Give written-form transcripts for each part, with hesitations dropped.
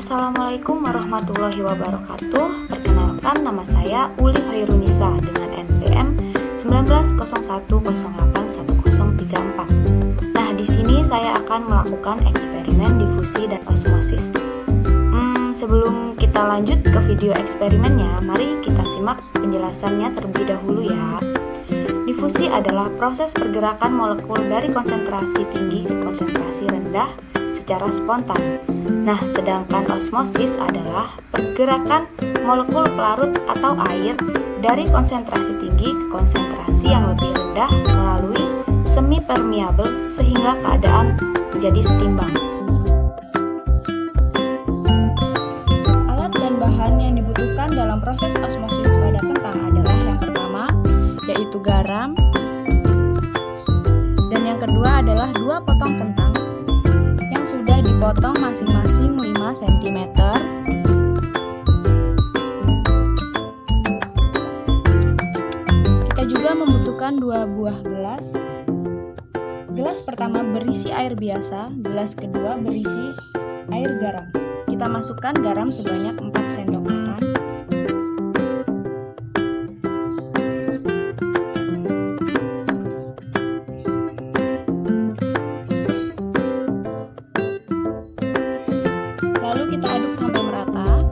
Assalamualaikum warahmatullahi wabarakatuh. Perkenalkan, nama saya Uli Hairunisa dengan NPM 1901081034. Nah, di sini saya akan melakukan eksperimen difusi dan osmosis. Sebelum kita lanjut ke video eksperimennya, mari kita simak penjelasannya terlebih dahulu ya. Difusi adalah proses pergerakan molekul dari konsentrasi tinggi ke konsentrasi rendah secara spontan. Nah, sedangkan osmosis adalah pergerakan molekul pelarut atau air dari konsentrasi tinggi ke konsentrasi yang lebih rendah melalui semi permeable sehingga keadaan menjadi setimbang. Alat dan bahan yang dibutuhkan dalam proses osmosis pada kentang adalah yang pertama yaitu garam, dan yang kedua adalah 2 potong kentang yang sudah dipotong masing-masing 5 cm. Kita juga membutuhkan 2 buah gelas. Gelas pertama berisi air biasa, gelas kedua berisi air garam. Kita masukkan garam sebanyak 4 sendok makan. Lalu kita aduk sampai merata.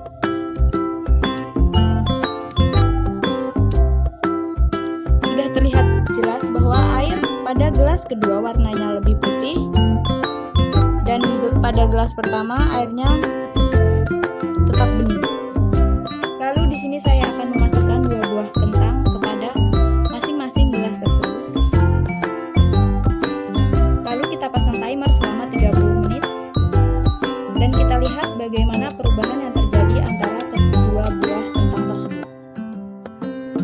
Sudah terlihat jelas bahwa air pada gelas kedua warnanya lebih putih, dan pada gelas pertama airnya tetap bening. Lalu di sini saya akan memasukkan 2 buah kentang kepada masing-masing gelas tersebut. Lalu kita pasang timer selama 30 menit. Dan kita lihat bagaimana perubahan yang terjadi antara kedua buah kentang tersebut.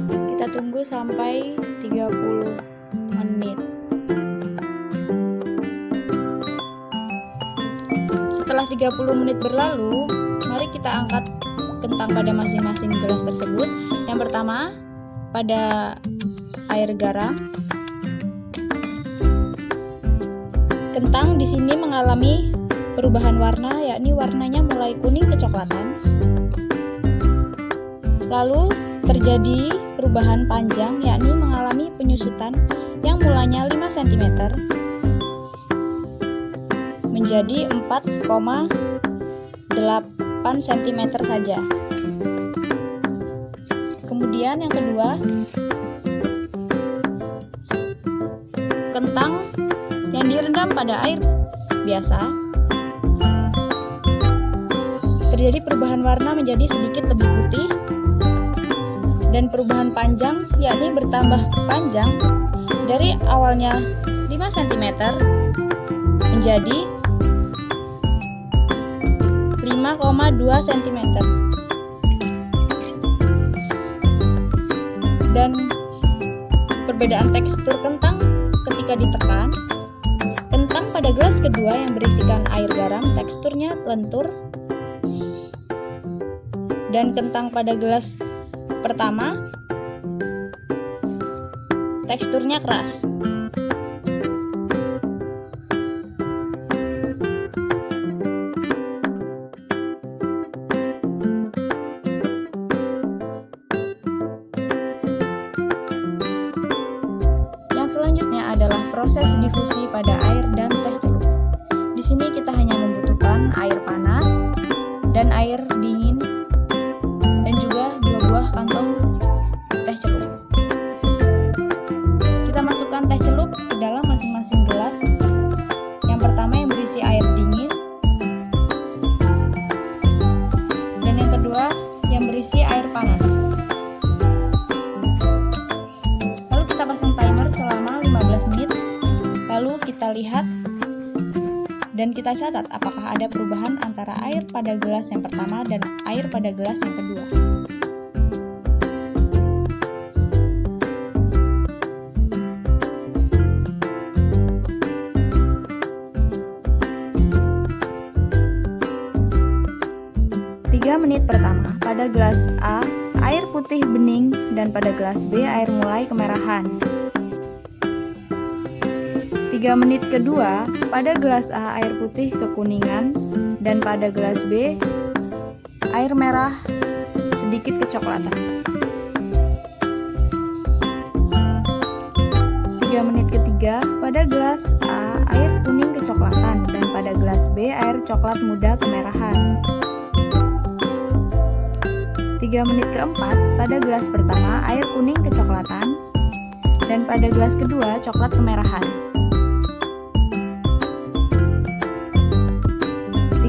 Kita tunggu sampai 30 menit. Setelah 30 menit berlalu, mari kita angkat kentang pada masing-masing gelas tersebut. Yang pertama pada air garam. Kentang di sini mengalami perubahan warna, yakni warnanya mulai kuning kecoklatan. Lalu terjadi perubahan panjang, yakni mengalami penyusutan yang mulanya 5 cm menjadi 4,8 cm saja. Kemudian yang kedua, kentang yang direndam pada air biasa terjadi perubahan warna menjadi sedikit lebih putih, dan perubahan panjang yakni bertambah panjang dari awalnya 5 cm menjadi 5,2 cm. Dan perbedaan tekstur kentang ketika ditekan, kentang pada gelas kedua yang berisikan air garam teksturnya lentur, dan kentang pada gelas pertama teksturnya keras. Yang selanjutnya adalah proses difusi pada air dan teh celup. Di sini kita hanya membutuhkan air panas dan air dingin, dan juga 2 buah kantong teh celup. Kita masukkan teh celup ke dalam masing-masing gelas. Yang pertama yang berisi air dingin, dan yang kedua yang berisi air panas. Lalu kita pasang timer selama 15 menit. Lalu kita lihat dan kita catat apakah ada perubahan antara air pada gelas yang pertama dan air pada gelas yang kedua. Menit pertama, pada gelas A air putih bening, dan pada gelas B air mulai kemerahan. 3 menit kedua, pada gelas A air putih kekuningan, dan pada gelas B air merah sedikit kecoklatan. 3 menit ketiga, pada gelas A air kuning kecoklatan dan pada gelas B air coklat muda kemerahan. 3 menit keempat, pada gelas pertama air kuning kecoklatan dan pada gelas kedua coklat kemerahan.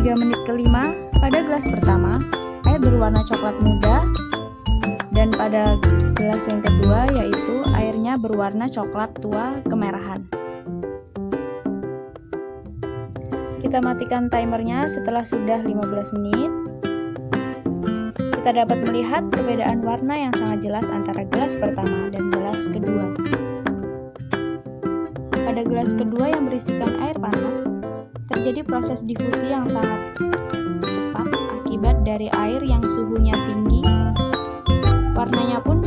3 menit kelima, pada gelas pertama air berwarna coklat muda dan pada gelas yang kedua yaitu airnya berwarna coklat tua kemerahan. Kita matikan timernya setelah sudah 15 menit. Kita dapat melihat perbedaan warna yang sangat jelas antara gelas pertama dan gelas kedua. Pada gelas kedua yang berisikan air panas, terjadi proses difusi yang sangat cepat akibat dari air yang suhunya tinggi. Warnanya pun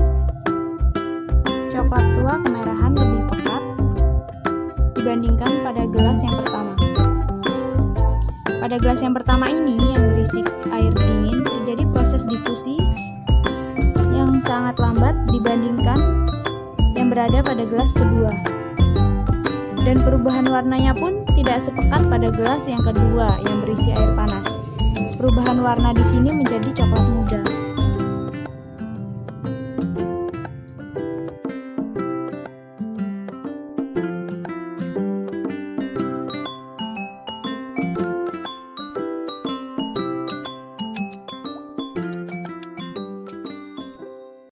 coklat tua kemerahan lebih pekat dibandingkan pada gelas yang pertama. Pada gelas yang pertama ini yang berisi air dingin, terjadi proses difusi yang sangat lambat dibandingkan yang berada pada gelas kedua. Dan perubahan warnanya pun tidak sepekat pada gelas yang kedua yang berisi air panas. Perubahan warna di sini menjadi coklat muda.